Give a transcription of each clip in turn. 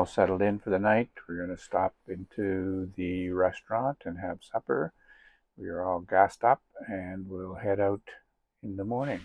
all settled in for the night. We're going to stop into the restaurant and have supper. We are all gassed up and we'll head out in the morning.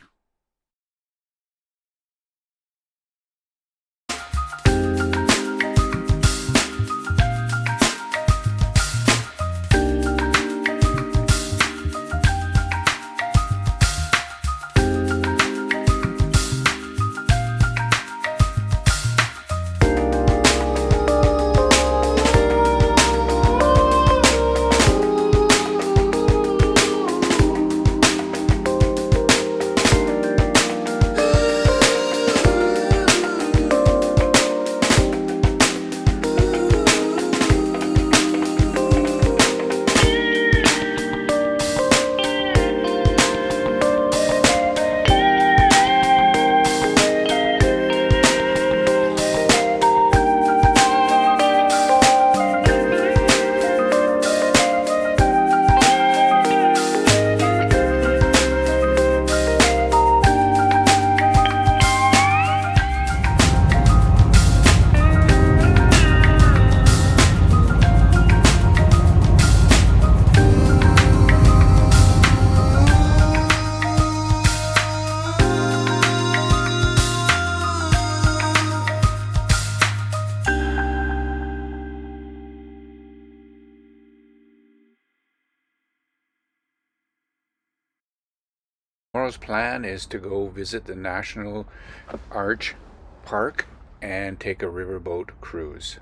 Tomorrow's plan is to go visit the National Arch Park and take a riverboat cruise.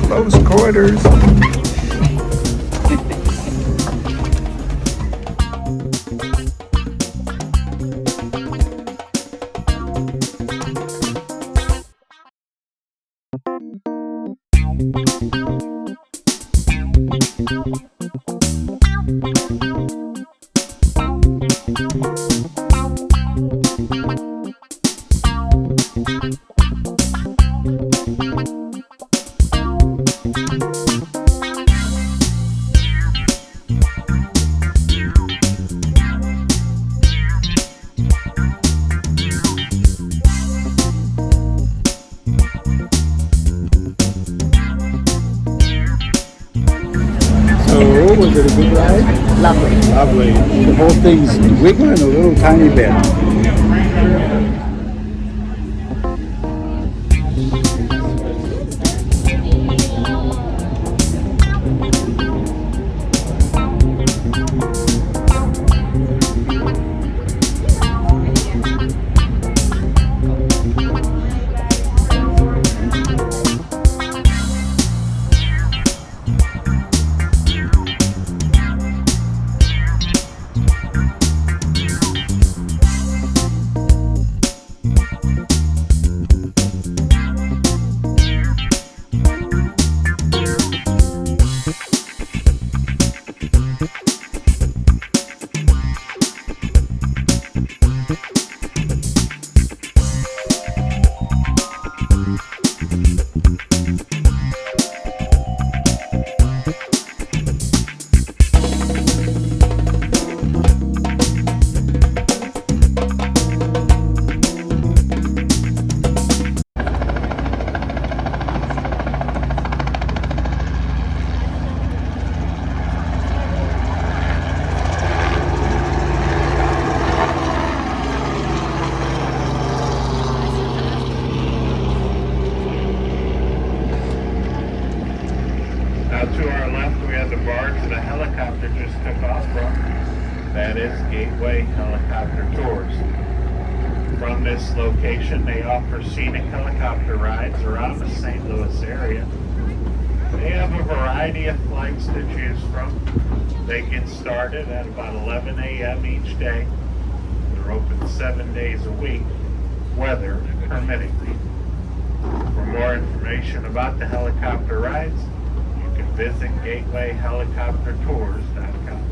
Close quarters. Was it a good ride? Lovely. Lovely. The whole thing's wiggling a little tiny bit. To our left, we have the barge the helicopter just took off from. That is Gateway Helicopter Tours. From this location, they offer scenic helicopter rides around the St. Louis area. They have a variety of flights to choose from. They get started at about 11 a.m. each day. They're open 7 days a week, weather permitting. For more information about the helicopter rides, you can visit gatewayhelicoptertours.com.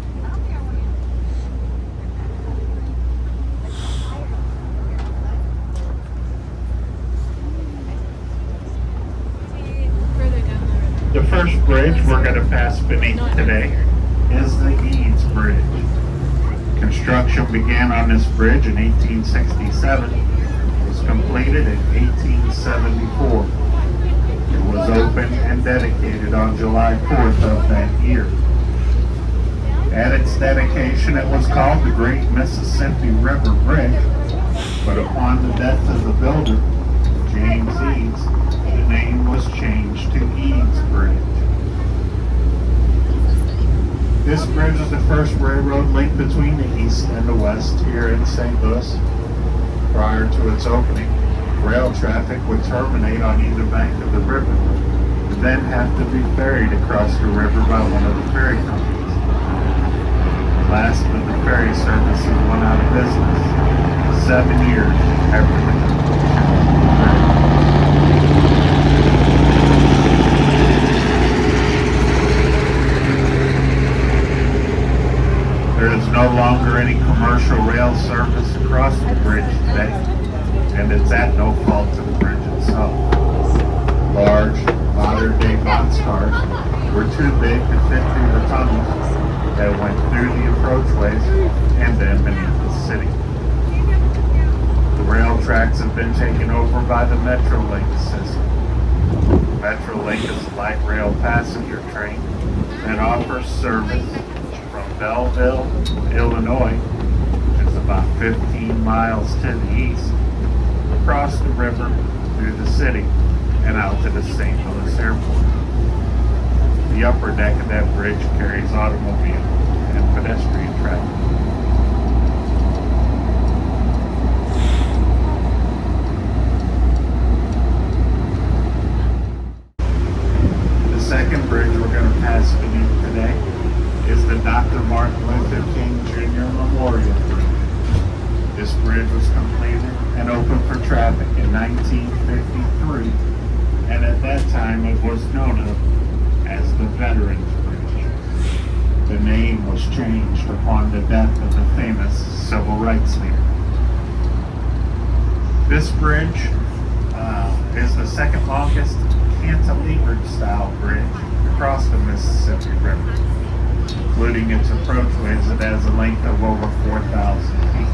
The first bridge we're going to pass beneath today is the Eads Bridge. Construction began on this bridge in 1867. It was completed in 1874. It was opened and dedicated on July 4th of that year. At its dedication, it was called the Great Mississippi River Bridge, but upon the death of the builder, James Eads, the name was changed to Eads Bridge. This bridge is the first railroad link between the east and the west here in St. Louis. Prior to its opening, rail traffic would terminate on either bank of the river, and then have to be ferried across the river by one of the ferry companies. The last of the ferry services went out of business 7 years after the completion of the bridge. There is no longer any commercial rail service across the bridge today, and it's at no fault to the bridge itself. Large, modern-day boxcars were too big to fit through the tunnels that went through the approachways and then beneath the city. The rail tracks have been taken over by the Metrolink system. Metrolink is a light rail passenger train that offers service from Belleville, Illinois, which is about 15 miles to the east, across the river, through the city, and out to the St. Louis Airport. The upper deck of that bridge carries automobile and pedestrian traffic. The second bridge we're going to pass beneath today is the Dr. Martin Luther King Jr. Memorial Bridge. This bridge was completed and opened for traffic in 1953, and at that time it was known of as the Veterans Bridge. The name was changed upon the death of the famous civil rights leader. This bridge is the second longest cantilevered style bridge across the Mississippi River. Including its approachways, it has a length of over 4,000 feet.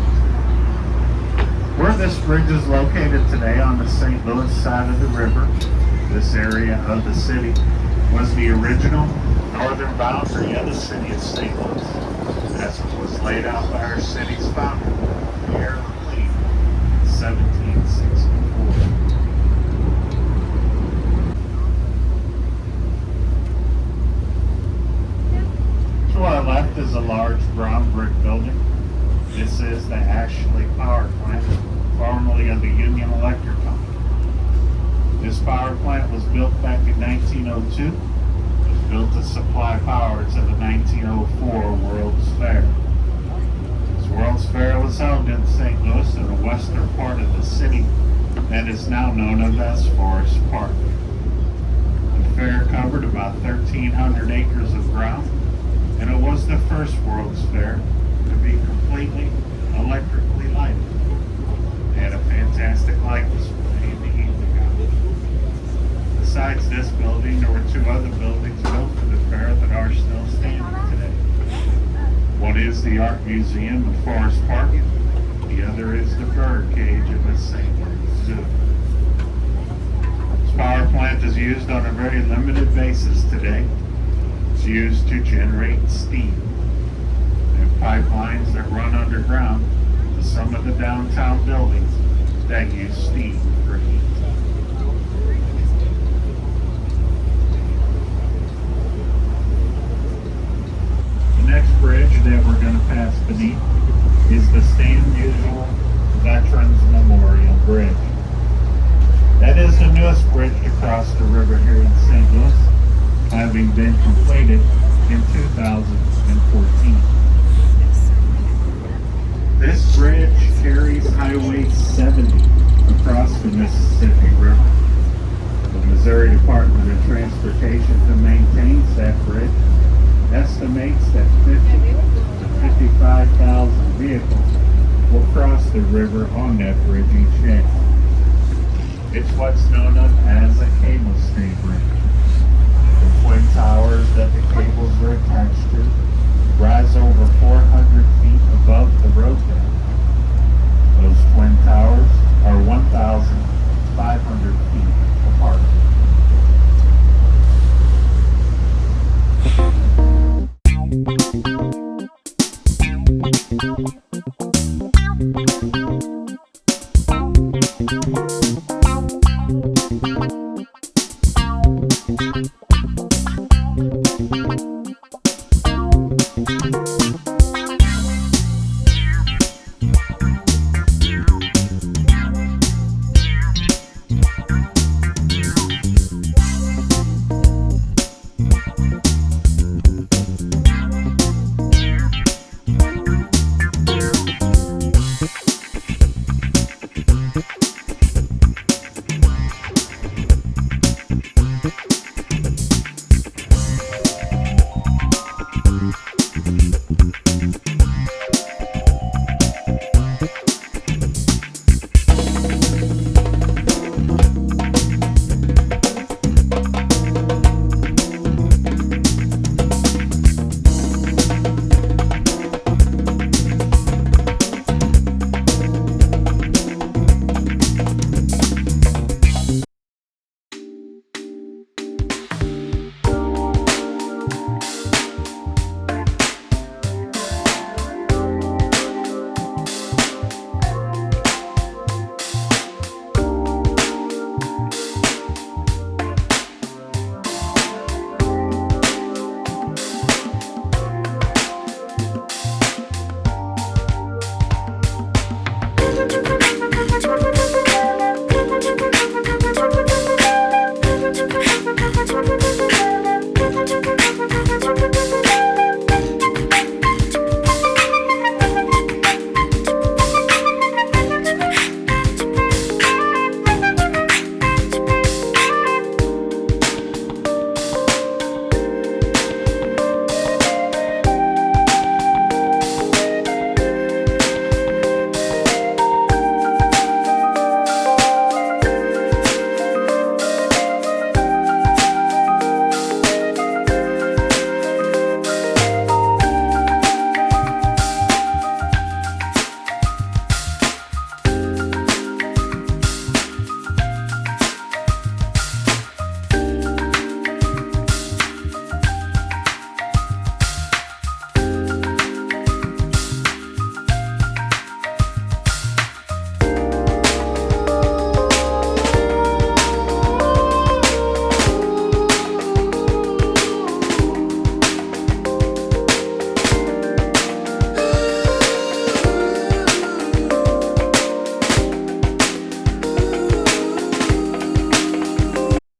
Where this bridge is located today on the St. Louis side of the river, this area of the city was the original northern boundary of the city of St. Louis, as it was laid out by our city's founder, Pierre Lee, in 1764. To our left is a large brown brick building. This is the Ashley Power Plant, formerly of the Union Electric Company. This power plant was built back in 1902. It was built to supply power to the 1904 World's Fair. This World's Fair was held in St. Louis in the western part of the city that is now known as Forest Park. The fair covered about 1,300 acres of ground, and it was the first World's Fair to be completely electrically lighted. They had a fantastic light display in the evening hours. Besides this building, there were two other buildings built for the fair that are still standing today. One is the Art Museum of Forest Park. The other is the bird cage of the St. Louis Zoo. This power plant is used on a very limited basis today. It's used to generate steam. There are pipelines that run underground to some of the downtown buildings that use steam for heat. been completed in 2014. This bridge carries Highway 70 across the Mississippi River. The Missouri Department of Transportation, who maintains that bridge, estimates that 50 to 55,000 vehicles will cross the river on that bridge each day. It's what's known of as a cable stay bridge. The twin towers that the cables are attached to rise over 400 feet above the road level. Those twin towers are 1,500 feet apart.